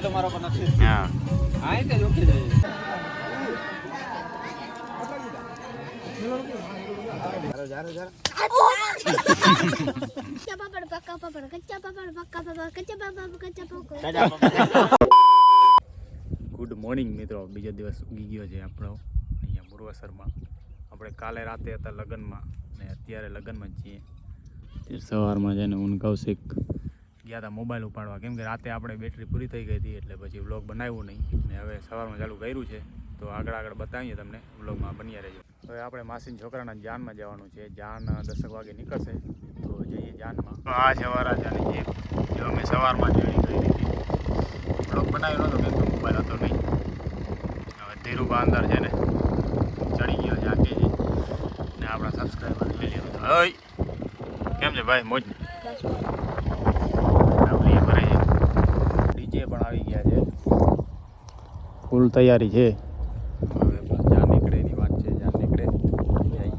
ફાયદો મારો પણ નથી. હા આ તે જોખી જાય. ગુડ મોર્નિંગ મિત્રો, બીજો દિવસ ઉગી ગયો છે આપણો અહીંયા મુરવાસરમાં. આપણે કાલે રાતે હતા લગ્નમાં ને અત્યારે લગ્નમાં જ છીએ. સવારમાં જઈને હું કૌશિક ગયા હતા મોબાઈલ ઉપાડવા, કેમ કે રાતે આપણે બેટરી પૂરી થઈ ગઈ હતી એટલે પછી વ્લોગ બનાવ્યું નહીં ને હવે સવારમાં ચાલુ કર્યું છે. તો આગળ બતાવીએ તમને, વ્લોગમાં બન્યા રહેજો. હવે આપણે માસીના છોકરાના જાનમાં જવાનું છે. જાન 10 વાગે નીકળશે તો જઈએ જાનમાં. આ છે વરાજાની જીપ, જો અમે સવારમાં જોઈ ગઈ હતી. વ્લોગ બનાવ્યો નહોતો કેમ કે મોબાઈલ હતો નહીં. હવે ધીરુભા અંદર છે ને ચડી ગયો છે આકેજી ને આપણા સબસ્ક્રાઈબર લઈ લીધું. હઈ કેમ છે ભાઈ? મોજ આપણી ભરાઈ ડીજે પણ આવી ગયા છે, ફૂલ તૈયારી છે. હવે જાન નીકળે એની વાત છે. જાન નીકળે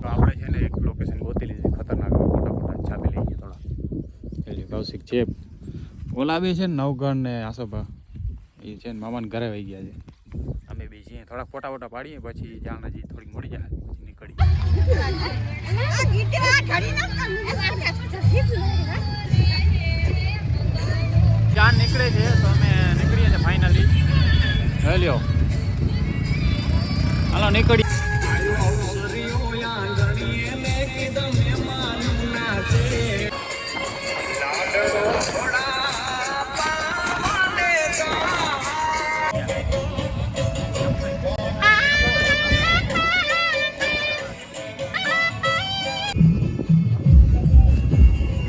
તો આપણે છે ને એક લોકેશન ગોતી લીધી ખતરનાક, ફટાફટ છાપી લઈએ થોડા. એટલે કૌશિક છે, ઓલા બી છે ને નવગણ ને આસોભા એ છે ને મામાને ઘરે વહી ગયા છે. અમે બી છીએ, થોડાક ફોટા પાડીએ પછી જાન હજી થોડીક મોડી જાય પછી નીકળી. જાન નીકળે છે તો અમે નીકળીએ છીએ ફાઇનલી. લ્યો હાલો નીકળી.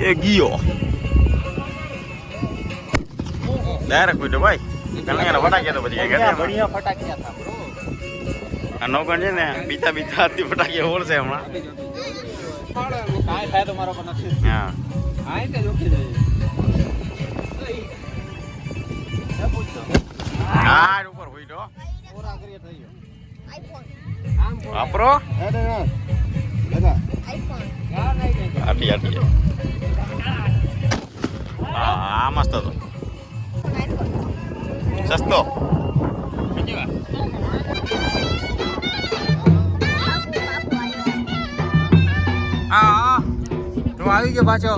એ ગયો ડાયરેક્ટ કોઈ તો ભાઈ કલ્યાણ ફટાક્યા તો પછી બઢિયા ફટાકિયા હતા બ્રો. આ નૌકણ છે ને બીતા હાથથી ફટાકિયા ઓળશે હમણાં. કાંઈ ફાયદો મારો પણ નથી. હા આ તે જોખી જાય. આ ઉપર હોય તો ઓરા કરીએ થઈ ગયો. વાપરો આટી આ મસ્ત હતો, સસ્તો. બીજી વાર હા તું આવી ગયો પાછો.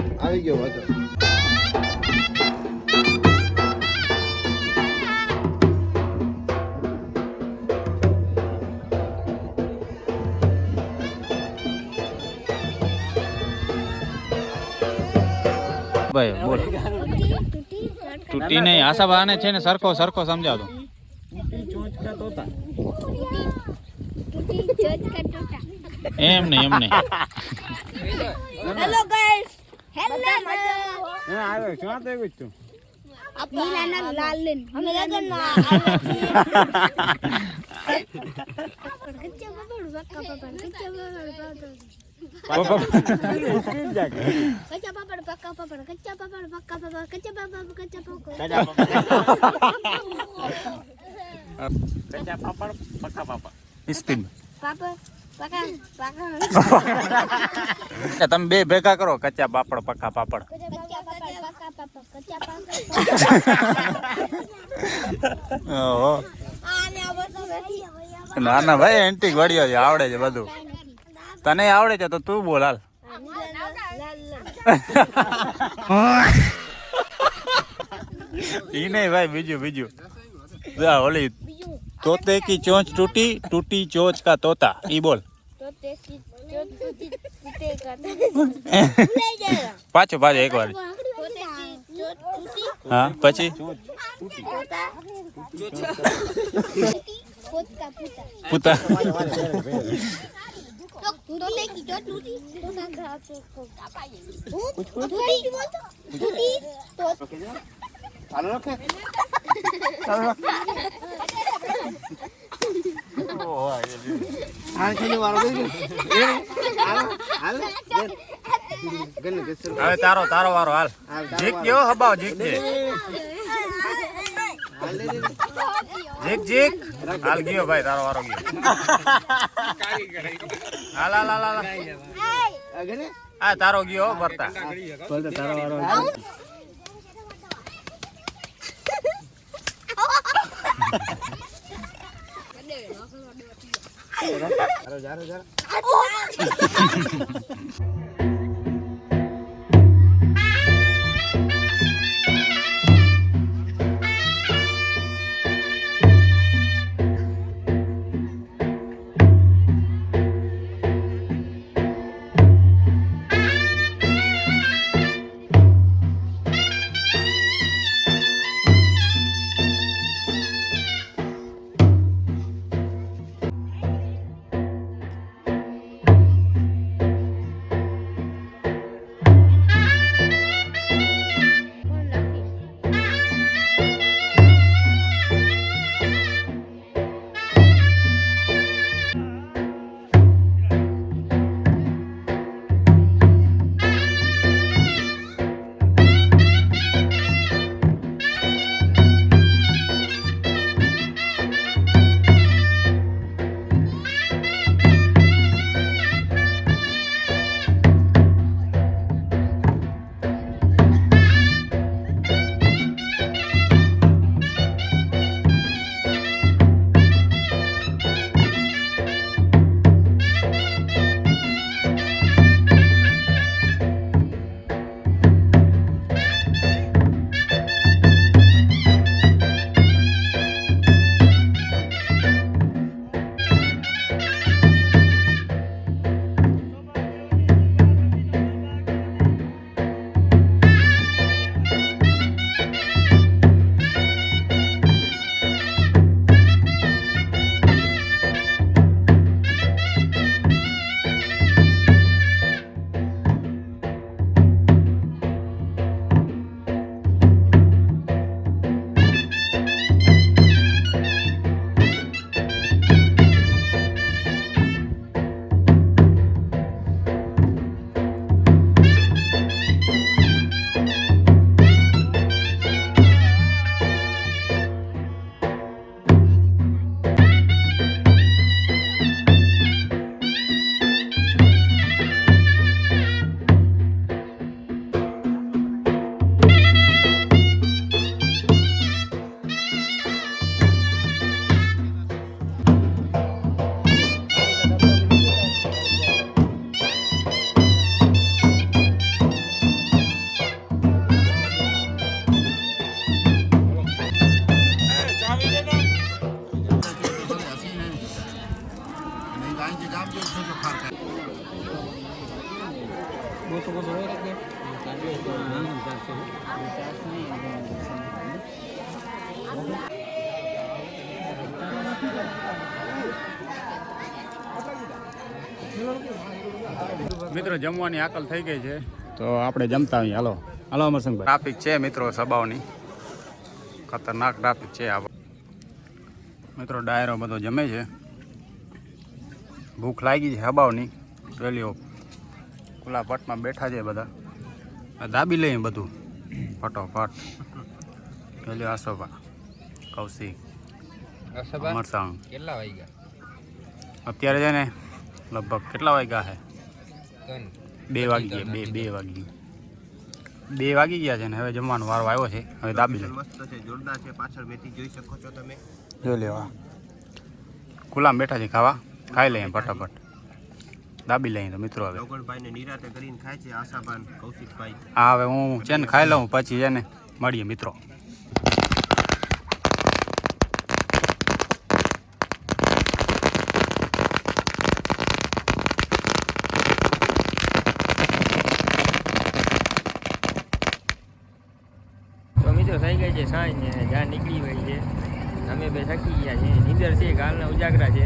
ભાઈ બોલ. તૂટી નહીં આશાબા ને છે ને સરખો સમજાવતો. એમ નહીં હેલો ગાઈસ, હેલો આવ્યો શું તો એવું જ તું. નીલાના લાલન અમે લગનમાં તમે બે ભેગા કરો, કચ્ચા પાપડ પક્કા પાપડ. ના ના ભાઈ એન્ટિક વડીઓ છે, આવડે છે બધું. તને આવડે છે તો તું બોલ હાલ. ઈ નહીં ભાઈ, બીજું ઓલી तोते की चोंच टूटी चोंच का तोता, ई बोल. पाछो एक बार. हाँ પછી पुता હવે તારો વારો હાલ. જીક ગયો હબાવ જીક છે. જીક હાલ ગયો ભાઈ, તારો વારો ગયો. હાલ હા તારો ગયો ભરતા. તારો વારો મિત્રો જમવાની આકલ થઈ ગઈ છે તો આપણે જમતા આવીએ. હાલો હાલો અમરસંગભાઈ. ટ્રાફિક છે મિત્રો સબાવની, ખતરનાક ટ્રાફિક છે આ મિત્રો. ડાયરો બધો જમે છે, ભૂખ લાગી છે હબાવની. વેલીઓ ખુલ્લા પટમાં બેઠા છે બધા, દાબી લઈએ બધું ફટોફટ. વેલીઓ આસોબા, કૌશિક, અમરસંગ. કેટલા વાગ્યા અત્યારે છે ને લગભગ કેટલા વાગ્યા છે? 2 વાગી ગયા. 2 વાગી ગયા છે ને હવે જમવાનો વારો આવ્યો છે. હવે દાબી લે. મસ્ત છે, જોરદાર છે. પાછળ મેથી જોઈ શકો છો તમે. જોઈ લેવા ખુલ્લામાં બેઠા છે, ખાવા ખાઈ લઈએ ફટાફટ, દાબી લઈએ તો મિત્રો. હવે લોગણભાઈને નિરાતે કરીને ખાય છે આશાબાન, કૌશિકભાઈ. હા હવે હું છે ને ખાઈ લઉં, પછી છે ને મળીએ મિત્રો. થઈ ગઈ છે સાંજ ને જ્યાં નીકળી ગઈ છે. અમે બે થકી ગયા છે, નીંદર છે, કાલના ઉજાગરા છે.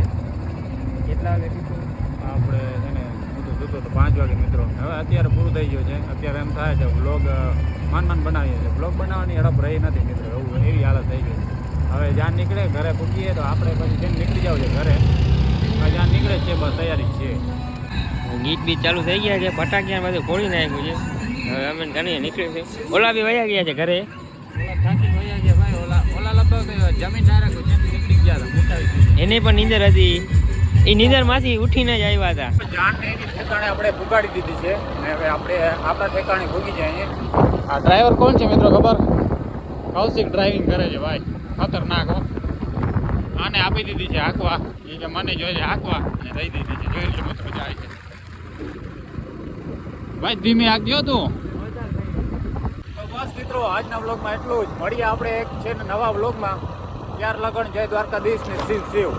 કેટલા વાગે કીધું આપણે છે ને બધું જોતો તો 5 વાગે મિત્રો. હવે અત્યારે પૂરું થઈ ગયું છે. અત્યારે એમ થાય છે વ્લોગ માન બનાવીએ છીએ, વ્લોગ બનાવવાની હડપ રહી નથી મિત્રો. એવું એવી હાલત થઈ ગઈ. હવે જ્યાં નીકળે ઘરે પૂગીએ તો આપણે પછી જેમ નીકળી જાવ છે ઘરે. જ્યાં નીકળે છે બસ તૈયારી છે. ગીત બીત ચાલુ થઈ ગયા છે, ફટાકિયા બધું ફોડી નાખ્યું છે. હવે અમે ઘરે નીકળે છે. ઓલા બી વયા ગયા છે ઘરે. એને પણ નીંદર હતી, એ નીંદર માંથી ઉઠીને જ આવ્યા હતા. ઠેકાણે આપણે પુગાડી દીધી છે ને હવે આપણે આપણા ઠેકાણે ભૂગી જાય. આ ડ્રાઈવર કોણ છે મિત્રો ખબર? કૌશિક ડ્રાઇવિંગ કરે છે ભાઈ, ખતરનાક હો. આને આપી દીધી છે હાંકવા. એ કે મને જોઈએ છે હાંકવા અને દઈ દીધી છે. જોઈ લો મસ્ત મજા આવી છે. ભાઈ ધીમે હાંકજો તું. તો બસ મિત્રો આજના વ્લોગમાં એટલું જ. મળીએ આપણે એક છે ને નવા વ્લોગમાં. ત્યાર લગન જય દ્વારકાધીશ ને શિવ શિવ.